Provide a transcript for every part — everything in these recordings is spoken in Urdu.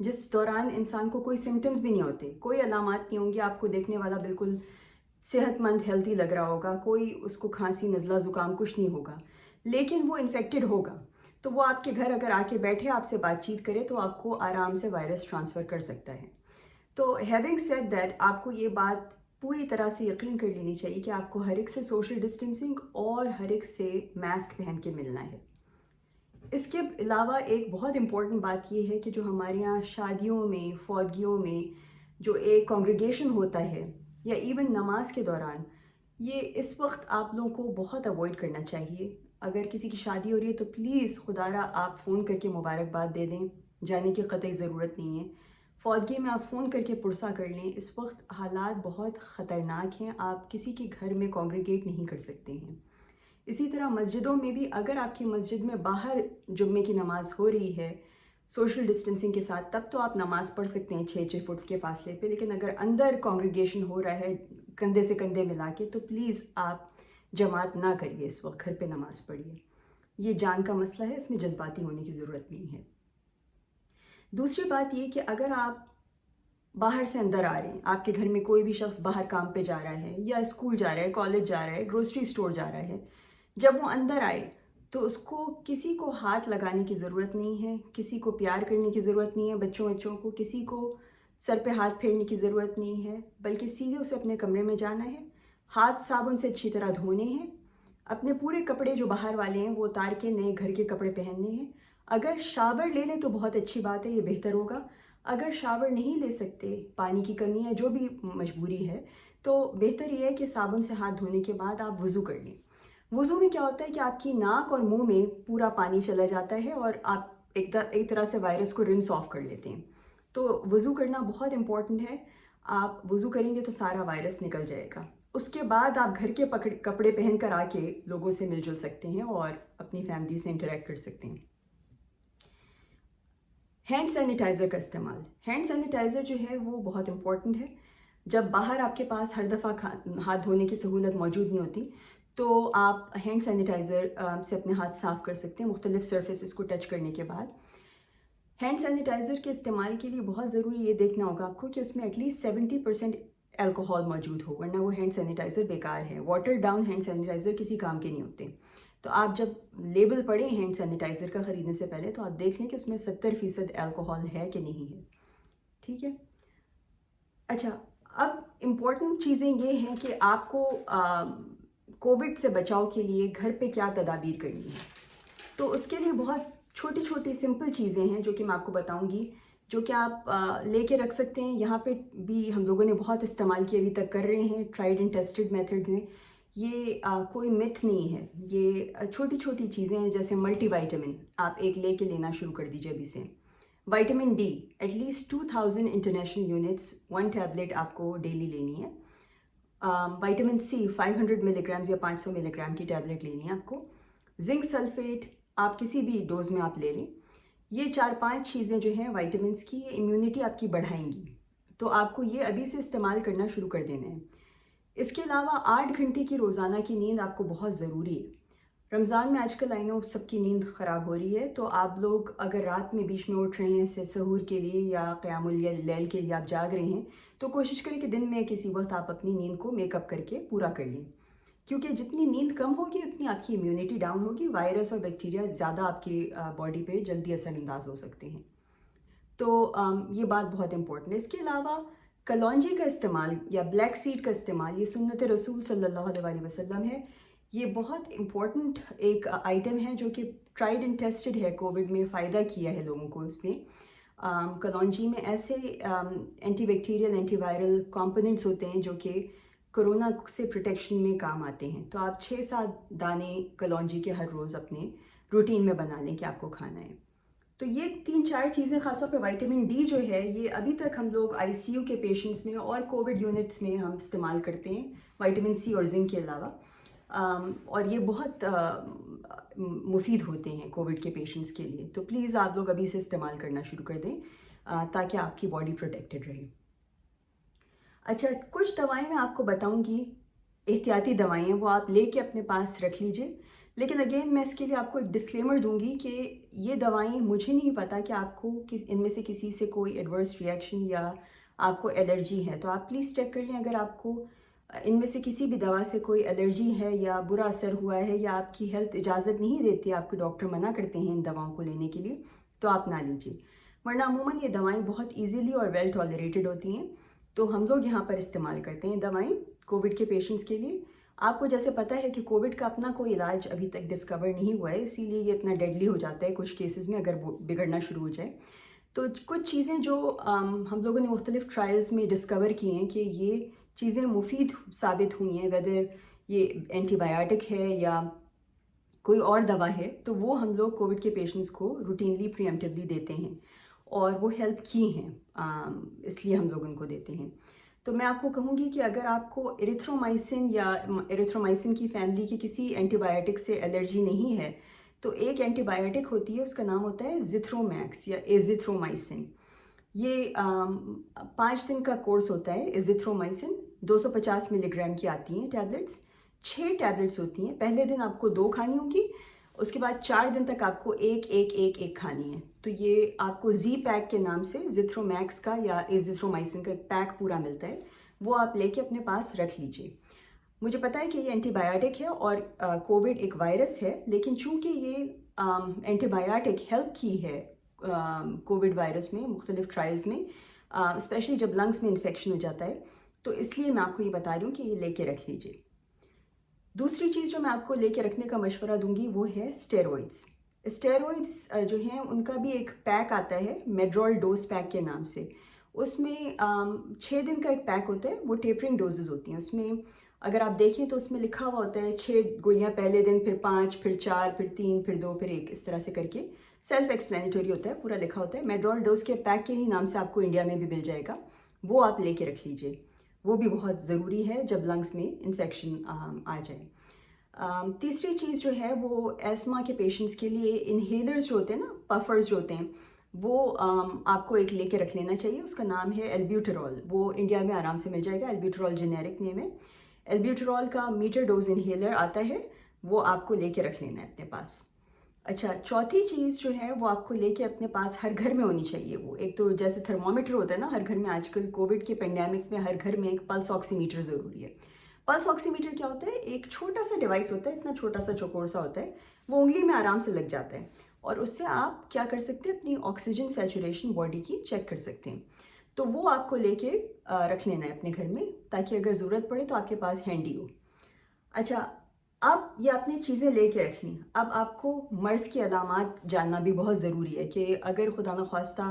جس دوران انسان کو کوئی سمٹمز بھی نہیں ہوتے, کوئی علامات نہیں ہوں گی, آپ کو دیکھنے والا بالکل صحت مند ہیلتھی لگ رہا ہوگا, کوئی اس کو کھانسی نزلہ زکام کچھ نہیں ہوگا, لیکن وہ انفیکٹڈ ہوگا, تو وہ آپ کے گھر اگر آ کے بیٹھے آپ سے بات چیت کرے تو آپ کو آرام سے وائرس ٹرانسفر کر سکتا ہے. تو ہیونگ سیڈ دیٹ, آپ کو یہ بات پوری طرح سے یقین کر لینی چاہیے کہ آپ کو ہر ایک سے سوشل ڈسٹینسنگ اور ہر ایک سے ماسک پہن کے ملنا ہے. اس کے علاوہ ایک بہت امپورٹنٹ بات یہ ہے کہ جو ہمارے یہاں شادیوں میں, فوتگیوں میں جو ایک کانگریگیشن ہوتا ہے یا ایون نماز کے دوران, یہ اس وقت آپ لوگوں کو بہت اوائڈ کرنا چاہیے. اگر کسی کی شادی ہو رہی ہے تو پلیز خدا را آپ فون کر کے مبارکباد دے دیں, جانے کی قطعی ضرورت نہیں ہے. فوتگی میں آپ فون کر کے پرسہ کر لیں. اس وقت حالات بہت خطرناک ہیں, آپ کسی کے گھر میں کانگریگیٹ نہیں کر سکتے ہیں. اسی طرح مسجدوں میں بھی اگر آپ کی مسجد میں باہر جمعے کی نماز ہو رہی ہے سوشل ڈسٹینسنگ کے ساتھ, تب تو آپ نماز پڑھ سکتے ہیں 6 فٹ کے فاصلے پہ, لیکن اگر اندر کانگریگیشن ہو رہا ہے کندھے سے کندھے ملا کے, تو پلیز آپ جماعت نہ کریے, اس وقت گھر پہ نماز پڑھیے. یہ جان کا مسئلہ ہے, اس میں جذباتی ہونے کی ضرورت نہیں ہے. دوسری بات یہ کہ اگر آپ باہر سے اندر آ رہے ہیں, آپ کے گھر میں کوئی بھی شخص باہر کام پہ جا رہا ہے یا اسکول جا رہا ہے, کالج جا رہا ہے, گروسری اسٹور جا رہا ہے, جب وہ اندر آئے تو اس کو کسی کو ہاتھ لگانے کی ضرورت نہیں ہے, کسی کو پیار کرنے کی ضرورت نہیں ہے, بچوں کو کسی کو سر پہ ہاتھ پھیرنے کی ضرورت نہیں ہے, بلکہ سیدھے اسے اپنے کمرے میں جانا ہے, ہاتھ صابن سے اچھی طرح دھونے ہیں, اپنے پورے کپڑے جو باہر والے ہیں وہ اتار کے نئے گھر کے کپڑے پہننے ہیں. اگر شاور لے لیں تو بہت اچھی بات ہے, یہ بہتر ہوگا. اگر شاور نہیں لے سکتے, پانی کی کمی ہے, جو بھی مجبوری ہے, تو بہتر یہ ہے کہ صابن سے ہاتھ دھونے کے بعد آپ وضو کر لیں. وضو میں کیا ہوتا ہے کہ آپ کی ناک اور منہ میں پورا پانی چلا جاتا ہے اور آپ ایک طرح سے وائرس کو رنس آف کر لیتے ہیں. تو وضو کرنا بہت امپورٹنٹ ہے. آپ وضو کریں گے تو سارا وائرس نکل جائے گا. اس کے بعد آپ گھر کے کپڑے پہن کر آ کے لوگوں سے مل جل سکتے ہیں اور اپنی فیملی سے انٹریکٹ کر سکتے ہیں. ہینڈ سینیٹائزر کا استعمال, ہینڈ سینیٹائزر جو ہے وہ بہت امپورٹنٹ ہے. جب باہر آپ کے پاس ہر دفعہ ہاتھ دھونے کی سہولت موجود نہیں ہوتی تو آپ ہینڈ سینیٹائزر سے اپنے ہاتھ صاف کر سکتے ہیں مختلف سرفیسز کو ٹچ کرنے کے بعد. ہینڈ سینیٹائزر کے استعمال کے لیے بہت ضروری یہ دیکھنا ہوگا آپ کو کہ اس میں ایٹ لیسٹ 70% الکوہول موجود ہو, ورنہ وہ ہینڈ سینیٹائزر بیکار ہے. واٹر ڈاؤن ہینڈ سینیٹائزر کسی کام کے نہیں ہوتے. تو آپ جب لیبل پڑھیں ہینڈ سینیٹائزر کا خریدنے سے پہلے تو آپ دیکھ لیں کہ اس میں 70% الکوہول ہے کہ نہیں ہے. ٹھیک ہے. اچھا, اب امپورٹنٹ چیزیں یہ ہیں کہ آپ کو کووڈ سے بچاؤ کے لیے گھر پہ کیا تدابیر کرنی ہے. تو اس کے لیے بہت چھوٹی چھوٹی سمپل چیزیں ہیں جو کہ میں آپ کو بتاؤں گی, جو کہ آپ لے کے رکھ سکتے ہیں. یہاں پہ بھی ہم لوگوں نے بہت استعمال کیے, ابھی تک کر رہے ہیں, ٹرائیڈ اینڈ ٹیسٹڈ میتھڈز ہیں. یہ کوئی متھ نہیں ہے, یہ چھوٹی چھوٹی چیزیں ہیں. جیسے ملٹی وائٹامن آپ ایک لے کے لینا شروع کر دیجیے ابھی سے. Vitamin D at least 2000 international units 1 tablet آپ کو ڈیلی لینی ہے. وائٹامن سی 500 ملی گرامز یا 500 ملی گرام کی ٹیبلٹ لینی ہے آپ کو. زنک سلفیٹ آپ کسی بھی ڈوز میں آپ لے لیں. یہ 4-5 چیزیں جو ہیں وائٹامنس کی, یہ امیونٹی آپ کی بڑھائیں گی, تو آپ کو یہ ابھی سے استعمال کرنا شروع کر دینا ہے. اس کے علاوہ 8 گھنٹے کی روزانہ کی نیند آپ کو بہت ضروری ہے. رمضان میں آج کل آئی نو سب کی نیند خراب ہو رہی ہے, تو آپ لوگ اگر رات میں بیچ میں اٹھ رہے ہیں سحور کے لیے یا قیام اللیل کے لیے آپ جاگ رہے ہیں, تو کوشش کریں کہ دن میں کسی وقت آپ اپنی نیند کو میک اپ کر کے پورا کر لیں, کیونکہ جتنی نیند کم ہوگی اتنی آپ کی امیونٹی ڈاؤن ہوگی, وائرس اور بیکٹیریا زیادہ آپ کی باڈی پہ جلدی اثر انداز ہو سکتے ہیں. تو یہ بات بہت امپورٹنٹ ہے. اس کے علاوہ کلونجی کا استعمال یا بلیک سیڈ کا استعمال, یہ سنت رسول صلی اللہ علیہ وسلم ہے. یہ بہت امپورٹنٹ ایک آئٹم ہے جو کہ ٹرائیڈ اینڈ ٹیسٹڈ ہے, کووڈ میں فائدہ کیا ہے لوگوں کو اس نے. کلونجی میں ایسے anti bacterial anti viral components ہوتے ہیں جو کہ کرونا سے پروٹیکشن میں کام آتے ہیں. تو آپ 6-7 دانے کلونجی کے ہر روز اپنے روٹین میں بنا لیں کہ آپ کو کھانا ہے. تو یہ 3-4 چیزیں, خاص طور پہ وائٹامن ڈی جو ہے یہ ابھی تک ہم لوگ آئی سی یو کے پیشنٹس میں اور کووڈ یونٹس میں ہم استعمال کرتے ہیں, وائٹامن سی اور زنک کے علاوہ. اور یہ بہت مفید ہوتے ہیں کووڈ کے پیشنٹس کے لیے. تو پلیز آپ لوگ ابھی سے استعمال کرنا شروع کر دیں تاکہ آپ کی باڈی پروٹیکٹڈ رہے. اچھا, کچھ دوائیں میں آپ کو بتاؤں گی, احتیاطی دوائیں, وہ آپ لے کے اپنے پاس رکھ لیجئے. لیکن اگین میں اس کے لیے آپ کو ایک ڈسکلیمر دوں گی کہ یہ دوائیں مجھے نہیں پتہ کہ آپ کو ان میں سے کسی سے کوئی ایڈورس ریئیکشن یا آپ کو الرجی ہے، تو آپ پلیز چیک کر لیں اگر آپ کو ان میں سے کسی بھی دوا سے کوئی الرجی ہے یا برا اثر ہوا ہے یا آپ کی ہیلتھ اجازت نہیں دیتی، آپ کے ڈاکٹر منع کرتے ہیں ان دواؤں کو لینے کے لیے، تو آپ نہ لیجیے. ورنہ عموماً یہ دوائیں بہت ایزیلی اور ویل ٹالریٹڈ ہوتی ہیں، تو ہم لوگ یہاں پر استعمال کرتے ہیں دوائیں کووڈ کے پیشنٹس کے لیے. آپ کو جیسے پتہ ہے کہ کووڈ کا اپنا کوئی علاج ابھی تک ڈسکور نہیں ہوا ہے، اسی لیے یہ اتنا ڈیڈلی ہو جاتا ہے کچھ کیسز میں اگر وہ بگڑنا شروع ہو جائے. تو کچھ چیزیں جو ہم لوگوں نے مختلف ٹرائلز میں ڈسکور کی ہیں کہ یہ چیزیں مفید ثابت ہوئی ہیں، ویدر یہ اینٹی بایوٹک ہے یا کوئی اور دوا ہے، تو وہ ہم لوگ کووڈ کے پیشنٹس کو روٹینلی پریمپٹیولی دیتے ہیں اور وہ ہیلپ کی ہیں، اس لیے ہم لوگ ان کو دیتے ہیں. تو میں آپ کو کہوں گی کہ اگر آپ کو ایریتھرومائسن یا ایریتھرومائسن کی فیملی کی کسی اینٹی بایوٹک سے الرجی نہیں ہے، تو ایک اینٹی بایوٹک ہوتی ہے، اس کا نام ہوتا ہے زیتھرومیکس یا ایزیتھرومائسن. یہ 5 دن کا کورس ہوتا ہے. ایزیتھرومائسن 250 ملی گرام کی آتی ہیں ٹیبلٹس، 6 ٹیبلٹس ہوتی ہیں. پہلے دن آپ کو 2 کھانی ہوں گی، اس کے بعد 4 دن تک آپ کو ایک کھانی ہے. تو یہ آپ کو زی پیک کے نام سے زیتھرومیکس کا یا ایزیتھرومائسن کا ایک پیک پورا ملتا ہے، وہ آپ لے کے اپنے پاس رکھ لیجئے. مجھے پتہ ہے کہ یہ اینٹی بایوٹک ہے اور کووڈ ایک وائرس ہے، لیکن چونکہ یہ اینٹی بایوٹک ہیلپ کی ہے کووڈ وائرس میں مختلف ٹرائلز میں، اسپیشلی جب لنگس میں انفیکشن ہو جاتا ہے، تو اس لیے میں آپ کو یہ بتا رہی ہوں کہ یہ لے کے رکھ لیجئے. دوسری چیز جو میں آپ کو لے کے رکھنے کا مشورہ دوں گی وہ ہے اسٹیرائڈس. اسٹیرائڈس جو ہیں ان کا بھی ایک پیک آتا ہے میڈرول ڈوز پیک کے نام سے. اس میں 6 دن کا ایک پیک ہوتا ہے، وہ ٹیپرنگ ڈوزز ہوتی ہیں. اس میں اگر آپ دیکھیں تو اس میں لکھا ہوا ہوتا ہے 6 گولیاں پہلے دن، پھر 5، پھر 4، پھر 3، پھر 2، پھر 1، اس طرح سے کر کے سیلف ایکسپلینیٹری ہوتا ہے، پورا لکھا ہوتا ہے. میڈرول ڈوز کے پیک کے ہی نام سے آپ کو انڈیا میں بھی مل جائے گا، وہ آپ لے کے رکھ لیجئے. وہ بھی بہت ضروری ہے جب لنگس میں انفیکشن آ جائے. تیسری چیز جو ہے وہ ایسما کے پیشنٹس کے لیے انہیلرز جو ہوتے ہیں نا، پفرز جو ہوتے ہیں، وہ آپ کو ایک لے کے رکھ لینا چاہیے. اس کا نام ہے البیوٹرول. وہ انڈیا میں آرام سے مل جائے گا، البیوٹرول جنیرک نیم ہے. البیوٹرول کا میٹر ڈوز انہیلر آتا ہے، وہ آپ کو لے کے رکھ لینا ہے اپنے پاس. اچھا، چوتھی چیز جو ہے وہ آپ کو لے کے اپنے پاس ہر گھر میں ہونی چاہیے. وہ ایک تو جیسے تھرمومیٹر ہوتا ہے نا ہر گھر میں، آج کل کووڈ کے پینڈیمک میں ہر گھر میں ایک پلس آکسی میٹر ضروری ہے. پلس آکسی میٹر کیا ہوتا ہے؟ ایک چھوٹا سا ڈیوائس ہوتا ہے، اتنا چھوٹا سا چوکور سا ہوتا ہے، وہ انگلی میں آرام سے لگ جاتا ہے اور اس سے آپ کیا کر سکتے ہیں، اپنی آکسیجن سیچوریشن باڈی کی چیک کر سکتے ہیں. تو وہ آپ کو لے کے رکھ لینا ہے اپنے گھر میں، تاکہ اگر ضرورت پڑے تو آپ کے پاس ہینڈی ہو. اچھا، اب یہ آپ نے چیزیں لے کے رکھ لیں. اب آپ کو مرض کی علامات جاننا بھی بہت ضروری ہے کہ اگر خدا نخواستہ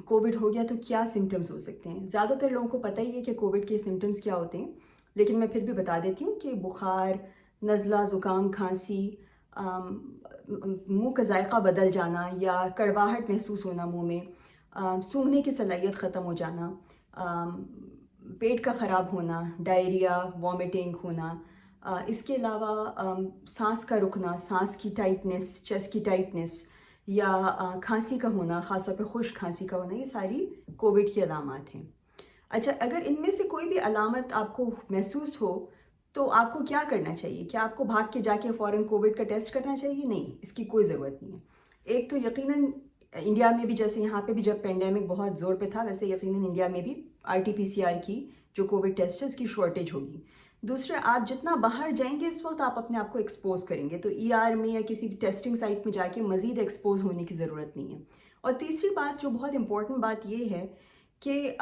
کووڈ ہو گیا تو کیا سمٹمز ہو سکتے ہیں. زیادہ تر لوگوں کو پتہ ہی ہے کہ کووڈ کے سمٹمز کیا ہوتے ہیں، لیکن میں پھر بھی بتا دیتی ہوں کہ بخار، نزلہ، زکام، کھانسی، منہ کا ذائقہ بدل جانا یا کڑواہٹ محسوس ہونا منہ میں، سونگھنے کی صلاحیت ختم ہو جانا، پیٹ کا خراب ہونا، ڈائریا، وامٹنگ ہونا، اس کے علاوہ سانس کا رکنا، سانس کی ٹائٹنس، چیسٹ کی ٹائٹنس یا کھانسی کا ہونا، خاص طور پہ خشک کھانسی کا ہونا، یہ ساری کووڈ کی علامات ہیں. اچھا، اگر ان میں سے کوئی بھی علامت آپ کو محسوس ہو تو آپ کو کیا کرنا چاہیے؟ کیا آپ کو بھاگ کے جا کے فوراً کووڈ کا ٹیسٹ کرنا چاہیے؟ نہیں، اس کی کوئی ضرورت نہیں ہے. ایک تو یقیناً انڈیا میں بھی، جیسے یہاں پہ بھی جب پینڈیمک بہت زور پہ تھا، ویسے یقیناً انڈیا میں بھی RT-PCR کی جو کووڈ ٹیسٹ ہے اس کی شارٹیج ہوگی. دوسرے، آپ جتنا باہر جائیں گے اس وقت آپ اپنے آپ کو ایکسپوز کریں گے، تو ER میں یا کسی ٹیسٹنگ سائٹ میں جا کے مزید ایکسپوز ہونے کی ضرورت نہیں ہے. اور تیسری بات جو بہت امپورٹنٹ بات یہ ہے کہ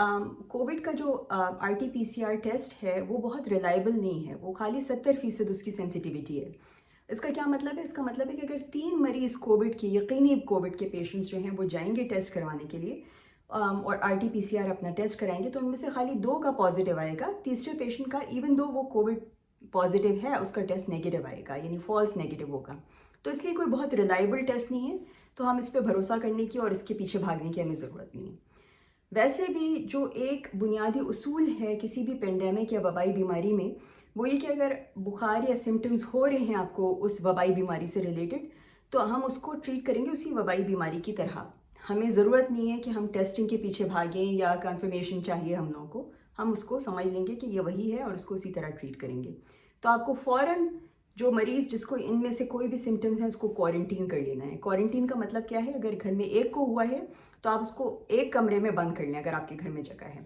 کووڈ کا جو RT-PCR ٹیسٹ ہے وہ بہت ریلائبل نہیں ہے، وہ خالی 70% اس کی سینسٹیوٹی ہے. اس کا کیا مطلب ہے؟ اس کا مطلب ہے کہ اگر 3 مریض کووڈ کے، یقینی کووڈ کے پیشنٹس جو ہیں وہ جائیں گے ٹیسٹ کروانے کے لیے اور RT-PCR اپنا ٹیسٹ کرائیں گے، تو ان میں سے خالی 2 کا پازیٹیو آئے گا. تیسرے پیشنٹ کا ایون دو وہ کووڈ پازیٹیو ہے، اس کا ٹیسٹ نیگیٹو آئے گا، یعنی فالس نیگیٹو ہوگا. تو اس لیے کوئی بہت ریلائبل ٹیسٹ نہیں ہے، تو ہم اس پہ بھروسہ کرنے کی اور اس کے پیچھے بھاگنے کی ہمیں ضرورت نہیں ہے. ویسے بھی جو ایک بنیادی اصول ہے کسی بھی پینڈیمک یا وبائی بیماری میں، وہ یہ کہ اگر بخار یا سمٹمز ہو رہے ہیں آپ کو اس وبائی بیماری سے ریلیٹڈ، تو ہم اس کو ٹریٹ کریں گے اسی وبائی بیماری کی طرح. ہمیں ضرورت نہیں ہے کہ ہم ٹیسٹنگ کے پیچھے بھاگیں یا کنفرمیشن چاہیے ہم لوگوں کو. ہم اس کو سمجھ لیں گے کہ یہ وہی ہے اور اس کو اسی طرح ٹریٹ کریں گے. تو آپ کو فوراً جو مریض جس کو ان میں سے کوئی بھی سمٹمز ہیں اس کو کوارنٹین کر لینا ہے. کوارنٹین کا مطلب کیا ہے؟ اگر گھر میں ایک کو ہوا ہے تو آپ اس کو ایک کمرے میں بند کر لیں اگر آپ کے گھر میں جگہ ہے.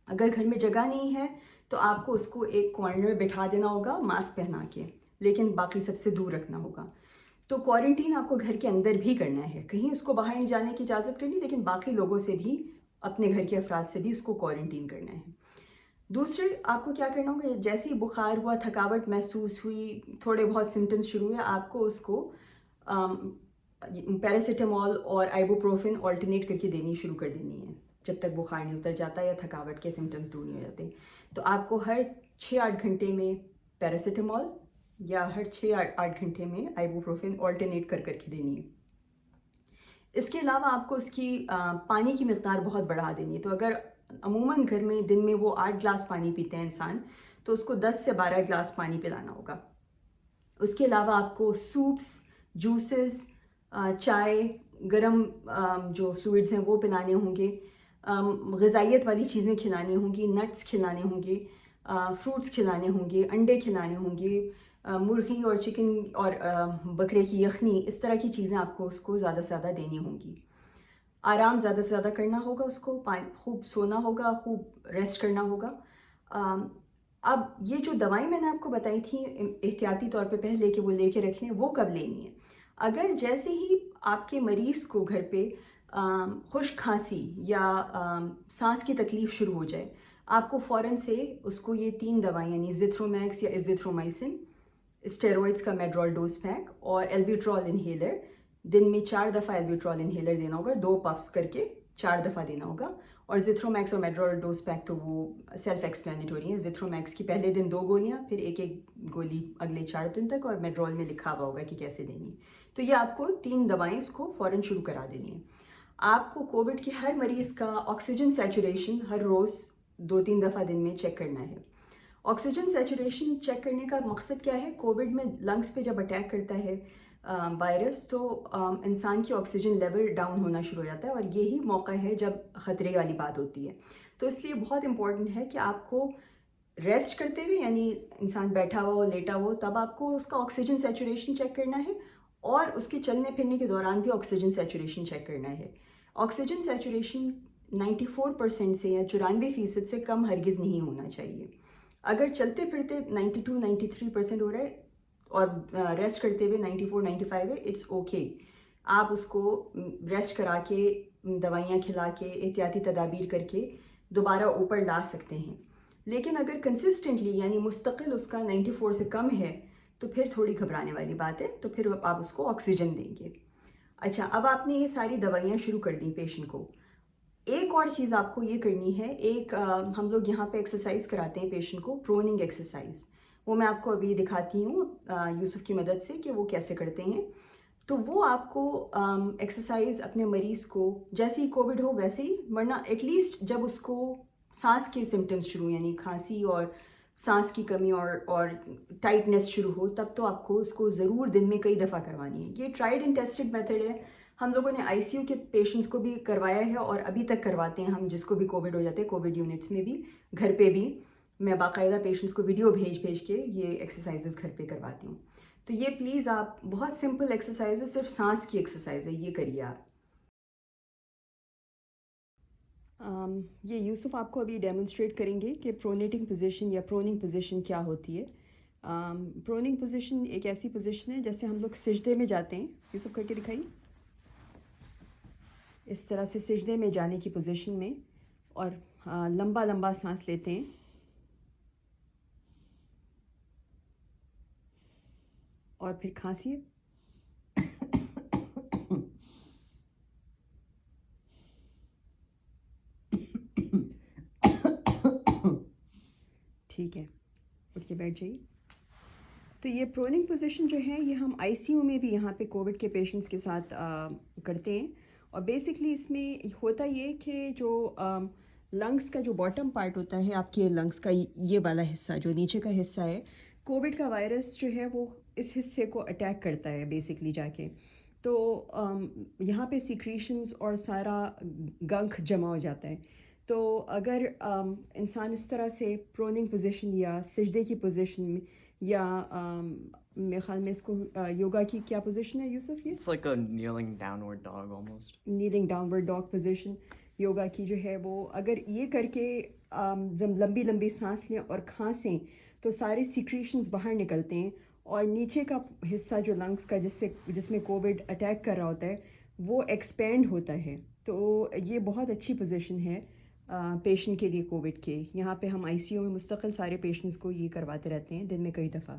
اگر گھر میں جگہ نہیں ہے تو آپ کو اس کو ایک کارنر میں بٹھا دینا ہوگا ماسک پہنا کے، لیکن باقی سب سے دور رکھنا ہوگا. تو کوارنٹین آپ کو گھر کے اندر بھی کرنا ہے، کہیں اس کو باہر نہیں جانے کی اجازت کرنی، لیکن باقی لوگوں سے بھی، اپنے گھر کے افراد سے بھی اس کو کوارنٹین کرنا ہے. دوسرے آپ کو کیا کرنا ہوگا، جیسے ہی بخار ہوا، تھکاوٹ محسوس ہوئی، تھوڑے بہت سمٹمز شروع ہوئے، آپ کو اس کو پیراسیٹامول اور آئبوپروفن آلٹرنیٹ کر کے دینی شروع کر دینی ہے جب تک بخار نہیں اتر جاتا یا تھکاوٹ کے سمٹمز دور نہیں ہو جاتے. تو آپ کو ہر 6-8 گھنٹے میں پیراسیٹامول یا ہر 6-8 گھنٹے میں آئبوپروفن آلٹرنیٹ کر کے دینی ہے. اس کے علاوہ آپ کو اس کی پانی کی مقدار بہت بڑھا دینی ہے. تو اگر عموماً گھر میں دن میں وہ 8 گلاس پانی پیتے ہیں انسان، تو اس کو 10 سے 12 گلاس پانی پلانا ہوگا. اس کے علاوہ آپ کو سوپس، جوسز، چائے، گرم جو فلوئڈز ہیں وہ پلانے ہوں گے، غذائیت والی چیزیں کھلانی ہوں گی، نٹس کھلانے ہوں گے، فروٹس کھلانے ہوں گے، انڈے کھلانے ہوں گے، مرغی اور چکن اور بکرے کی یخنی، اس طرح کی چیزیں آپ کو اس کو زیادہ سے زیادہ دینی ہوں گی. آرام زیادہ سے زیادہ کرنا ہوگا، اس کو خوب سونا ہوگا، خوب ریسٹ کرنا ہوگا. اب یہ جو دوائیں میں نے آپ کو بتائی تھیں احتیاطی طور پہ پہلے کہ وہ لے کے رکھ لیں، وہ کب لینی ہے؟ اگر جیسے ہی آپ کے مریض کو گھر پہ خشک کھانسی یا سانس کی تکلیف شروع ہو جائے، آپ کو فوراً سے اس کو یہ 3 دوائیں یعنی زیتھرومیکس یا ایزیتھرومائسن، اسٹیرائڈز کا میڈرول ڈوز پیک اور ایلبیوٹرول انہیلر، دن میں 4 دفعہ ایلبیوٹرول انہیلر دینا ہوگا، 2 پفس کر کے 4 دفعہ دینا ہوگا. اور زیتھرومیکس اور میڈرول ڈوز پیک تو وہ سیلف ایکسپلینیٹوری ہیں. زیتھرومیکس کی پہلے دن 2 گولیاں، پھر ایک گولی اگلے 4 دن تک، اور میڈرول میں لکھا ہوا ہوگا کہ کیسے دینی. تو یہ آپ کو 3 دوائیں اس کو فوراً شروع کرا دینی ہیں. آپ کو کووڈ کے ہر مریض کا آکسیجن سیچوریشن ہر روز 2-3 دفعہ دن میں چیک کرنا ہے. آکسیجن سیچوریشن چیک کرنے کا مقصد کیا ہے؟ کووڈ میں لنگس پہ جب اٹیک کرتا ہے وائرس تو انسان کی آکسیجن لیول ڈاؤن ہونا شروع ہو جاتا ہے، اور یہی موقع ہے جب خطرے والی بات ہوتی ہے. تو اس لیے بہت امپورٹنٹ ہے کہ آپ کو ریسٹ کرتے ہوئے، یعنی انسان بیٹھا ہوا ہو، لیٹا ہو، تب آپ کو اس کا آکسیجن سیچوریشن چیک کرنا ہے، اور اس کے چلنے پھرنے کے دوران بھی آکسیجن سیچوریشن چیک کرنا ہے. آکسیجن سیچوریشن 94% سے یا 94% سے کم ہرگز نہیں ہونا چاہیے. اگر چلتے پھرتے 92-93% ہو رہا ہے اور ریسٹ کرتے ہوئے 94-95 ہے، اٹس اوکے. آپ اس کو ریسٹ کرا کے، دوائیاں کھلا کے، احتیاطی تدابیر کر کے دوبارہ اوپر لا سکتے ہیں. لیکن اگر کنسسٹنٹلی یعنی مستقل اس کا 94 سے کم ہے تو پھر تھوڑی گھبرانے والی بات ہے، تو پھر آپ اس کو آکسیجن دیں گے. اچھا، اب آپ نے یہ ساری دوائیاں شروع کر دیں پیشنٹ کو. ایک اور چیز آپ کو یہ کرنی ہے، ایک ہم لوگ یہاں پہ ایکسرسائز کراتے ہیں پیشنٹ کو، پروننگ ایکسرسائز. وہ میں آپ کو ابھی دکھاتی ہوں یوسف کی مدد سے کہ وہ کیسے کرتے ہیں. تو وہ آپ کو ایکسرسائز اپنے مریض کو جیسے ہی کووڈ ہو ویسے ہی، ورنہ ایٹ لیسٹ جب اس کو سانس کے سمٹمز شروع یعنی کھانسی اور سانس کی کمی اور ٹائٹنس شروع ہو، تب تو آپ کو اس کو ضرور دن میں کئی دفعہ کروانی ہے. یہ ٹرائیڈ اینڈ ٹیسٹڈ میتھڈ ہے. ہم لوگوں نے آئی سی یو کے پیشنٹس کو بھی کروایا ہے، اور ابھی تک کرواتے ہیں ہم. جس کو بھی کووڈ ہو جاتے ہیں کووڈ یونٹس میں بھی، گھر پہ بھی میں باقاعدہ پیشنٹس کو ویڈیو بھیج کے یہ ایکسرسائزز گھر پہ کرواتی ہوں. تو یہ پلیز آپ، بہت سمپل ایکسرسائز ہے، صرف سانس کی ایکسرسائز ہے، یہ کریے آپ. یہ یوسف آپ کو ابھی ڈیمونسٹریٹ کریں گے کہ پرونیٹنگ پوزیشن یا پروننگ پوزیشن کیا ہوتی ہے. پروننگ پوزیشن ایک ایسی پوزیشن ہے جیسے ہم لوگ سجدے میں جاتے ہیں. یوسف کر کے دکھائیے. اس طرح سے سجدے میں جانے کی پوزیشن میں، اور لمبا لمبا سانس لیتے ہیں، اور پھر کھانسی. ٹھیک ہے، اٹھ کے بیٹھ جائیے. تو یہ پروننگ پوزیشن جو ہے، یہ ہم آئی سی یو میں بھی یہاں پہ کووڈ کے پیشنٹس کے ساتھ کرتے ہیں. اور بیسکلی اس میں ہوتا یہ کہ جو لنگس کا جو باٹم پارٹ ہوتا ہے آپ کے لنگس کا، یہ والا حصہ جو نیچے کا حصہ ہے، کووڈ کا وائرس جو ہے وہ اس حصے کو اٹیک کرتا ہے بیسکلی جا کے. تو یہاں پہ سیکریشنز اور سارا گنک جمع ہو جاتا ہے. تو اگر انسان اس طرح سے پروننگ پوزیشن یا سجدے کی پوزیشن میں یا میرے خیال میں اس کو یوگا کی کیا پوزیشن ہے یوسف؟ یہ It's like a kneeling downward dog almost. Kneeling downward dog position yoga کی جو ہے وہ اگر یہ کر کے جب لمبی لمبی سانس لیں اور کھانسیں تو سارے سیکریشنز باہر نکلتے ہیں اور نیچے کا حصہ جو لنگس کا جس میں کووڈ اٹیک کر رہا ہوتا ہے وہ ایکسپینڈ ہوتا ہے. تو یہ بہت اچھی پوزیشن ہے پیشنٹ کے لیے کووڈ کے. یہاں پہ ہم آئی سی یو میں مستقل سارے پیشنٹس کو یہ کرواتے رہتے ہیں دن میں کئی دفعہ.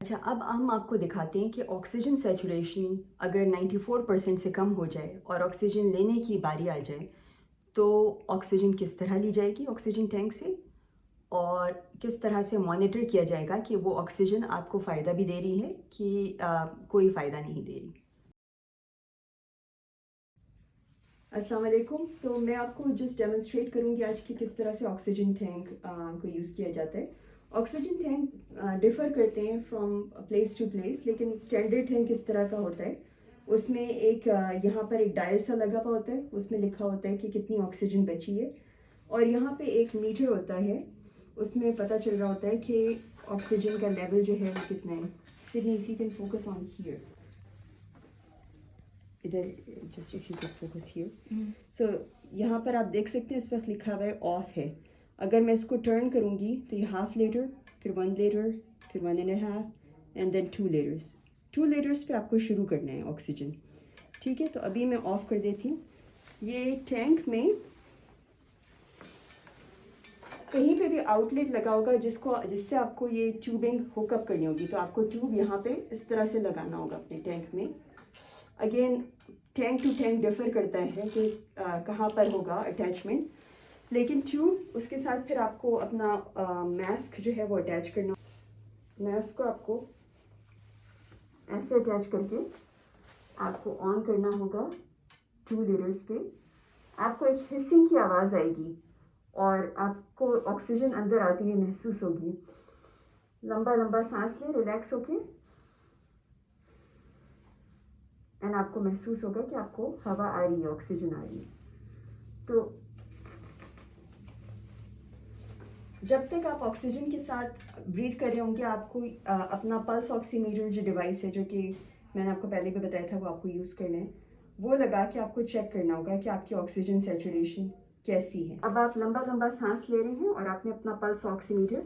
اچھا اب ہم آپ کو دکھاتے ہیں کہ آکسیجن سیچوریشن اگر 94% سے کم ہو جائے اور آکسیجن لینے کی باری آ جائے تو آکسیجن کس طرح لی جائے گی آکسیجن ٹینک سے اور کس طرح سے مانیٹر کیا جائے گا کہ وہ آکسیجن آپ کو فائدہ بھی دے رہی ہے کہ کوئی فائدہ نہیں دے رہی. السلام علیکم. تو میں آپ کو جسٹ ڈیمونسٹریٹ کروں گی آج کہ کس طرح سے آکسیجن ٹینک کو یوز کیا جاتا ہے. آکسیجن ٹینک ڈفر کرتے ہیں فرام پلیس ٹو پلیس لیکن اسٹینڈرڈ ٹینک اس طرح کا ہوتا ہے. اس میں ایک یہاں پر ایک ڈائل سا لگا ہوا ہوتا ہے, اس میں لکھا ہوتا ہے کہ کتنی آکسیجن بچی ہے اور یہاں پہ ایک میٹر ہوتا ہے, اس میں پتہ چل رہا ہوتا ہے کہ آکسیجن کا لیول جو ہے وہ کتنا ہے. Sydney if you can focus on here, ادھر just if you can focus here. So یہاں پر آپ دیکھ سکتے ہیں اس وقت لکھا ہوا ہے آف ہے. اگر میں اس کو ٹرن کروں گی تو یہ ہاف لیٹر, پھر 1 لیٹر, پھر 1.5 اینڈ دین 2 لیٹرس. 2 لیٹرس پہ آپ کو شروع کرنا ہے آکسیجن. ٹھیک ہے, تو ابھی میں آف کر دیتی ہوں. یہ ٹینک میں کہیں پہ بھی آؤٹ لیٹ لگا ہوگا جس سے آپ کو یہ ٹیوبنگ ہوک اپ کرنی ہوگی. تو آپ کو ٹیوب یہاں پہ اس طرح سے لگانا ہوگا اپنے ٹینک میں. Again tank to tank differ کرتا ہے کہ کہاں پر ہوگا اٹیچمنٹ, لیکن ٹیوب اس کے ساتھ پھر آپ کو اپنا ماسک جو ہے وہ اٹیچ کرنا. ماسک کو آپ کو ایسے اٹیچ کر کے آپ کو آن کرنا ہوگا 2 لیٹرس پہ. آپ کو ایک ہسنگ کی آواز آئے گی اور آپ کو آکسیجن اندر آتی ہوئی محسوس ہوگی. لمبا لمبا سانس لیں ریلیکس ہو کے, اینڈ آپ کو محسوس ہوگا کہ آپ کو ہوا آ رہی ہے, آکسیجن آ رہی ہے. تو جب تک آپ آکسیجن کے ساتھ بریتھ کر رہے ہوں گے آپ کو اپنا پلس آکسی میٹر جو ڈیوائس ہے جو کہ میں نے آپ کو پہلے بھی بتایا تھا وہ آپ کو یوز کرنا ہے, وہ لگا کے آپ کو چیک کرنا ہوگا کہ آپ کی آکسیجن سیچوریشن کیسی ہے. اب آپ لمبا لمبا سانس لے رہے ہیں اور آپ نے اپنا پلس آکسی میٹر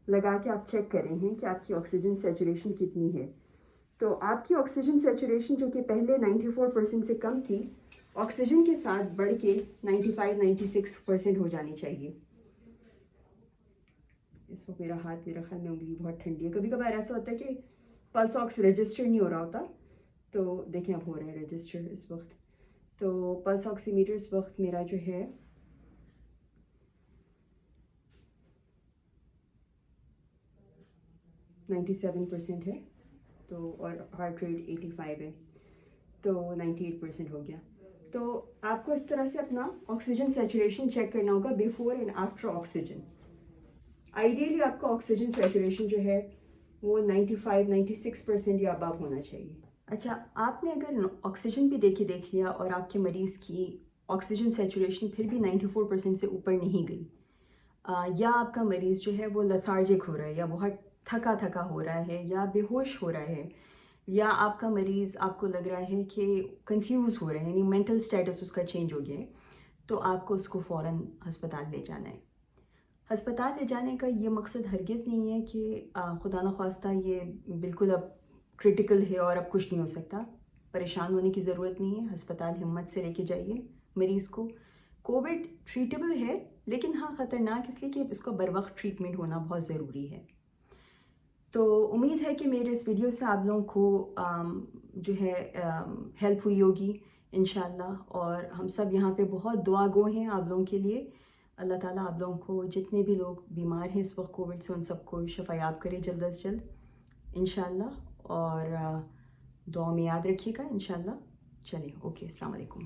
لگا کے آپ چیک کر رہے ہیں کہ آپ کی آکسیجن سیچوریشن کتنی ہے. تو آپ کی آکسیجن سیچوریشن جو کہ پہلے 94% سے کم تھی, آکسیجن کے ساتھ بڑھ کے 95-96% ہو جانی چاہیے. اس وقت میرا خیال میں انگلی بہت ٹھنڈی ہے. کبھی کبھار ایسا ہوتا ہے کہ پلس آکس رجسٹر نہیں ہو رہا ہوتا, تو دیکھیں اب ہو رہا ہے رجسٹر اس وقت. تو پلس آکسی میٹر اس وقت میرا جو ہے 97% ہے, تو اور ہارٹ ریٹ 85 ہے, تو 98% ہو گیا. تو آپ کو اس طرح سے اپنا آکسیجن سیچوریشن چیک کرنا ہوگا before and after oxygen. Ideally آپ کا آکسیجن سیچوریشن جو ہے وہ 95-96% یا ابو ہونا چاہیے. اچھا, آپ نے اگر آکسیجن بھی دیکھ لیا اور آپ کے مریض کی آکسیجن سیچوریشن پھر بھی 94% سے اوپر نہیں گئی, یا آپ کا مریض جو ہے وہ لیتھارجک ہو رہا ہے یا بہت تھکا ہو رہا ہے یا بے ہوش ہو رہا ہے, یا آپ کا مریض آپ کو لگ رہا ہے کہ کنفیوز ہو رہے ہیں, یعنی مینٹل سٹیٹس اس کا چینج ہو گیا ہے, تو آپ کو اس کو فوراً ہسپتال لے جانا ہے. ہسپتال لے جانے کا یہ مقصد ہرگز نہیں ہے کہ خدا نخواستہ یہ بالکل اب کرٹیکل ہے اور اب کچھ نہیں ہو سکتا. پریشان ہونے کی ضرورت نہیں ہے. ہسپتال ہمت سے لے کے جائیے مریض کو. کووڈ ٹریٹیبل ہے لیکن ہاں خطرناک اس لیے کہ اس کا بر وقت ٹریٹمنٹ ہونا بہت ضروری ہے. تو امید ہے کہ میرے اس ویڈیو سے آپ لوگوں کو جو ہے ہیلپ ہوئی ہوگی انشاءاللہ, اور ہم سب یہاں پہ بہت دعا گو ہیں آپ لوگوں کے لیے. اللہ تعالیٰ آپ لوگوں کو جتنے بھی لوگ بیمار ہیں اس وقت کووڈ سے ان سب کو شفا یاب کرے جلد از جلد انشاءاللہ, اور دعا میں یاد رکھیے گا انشاءاللہ. چلیں, اوکے, السلام علیکم.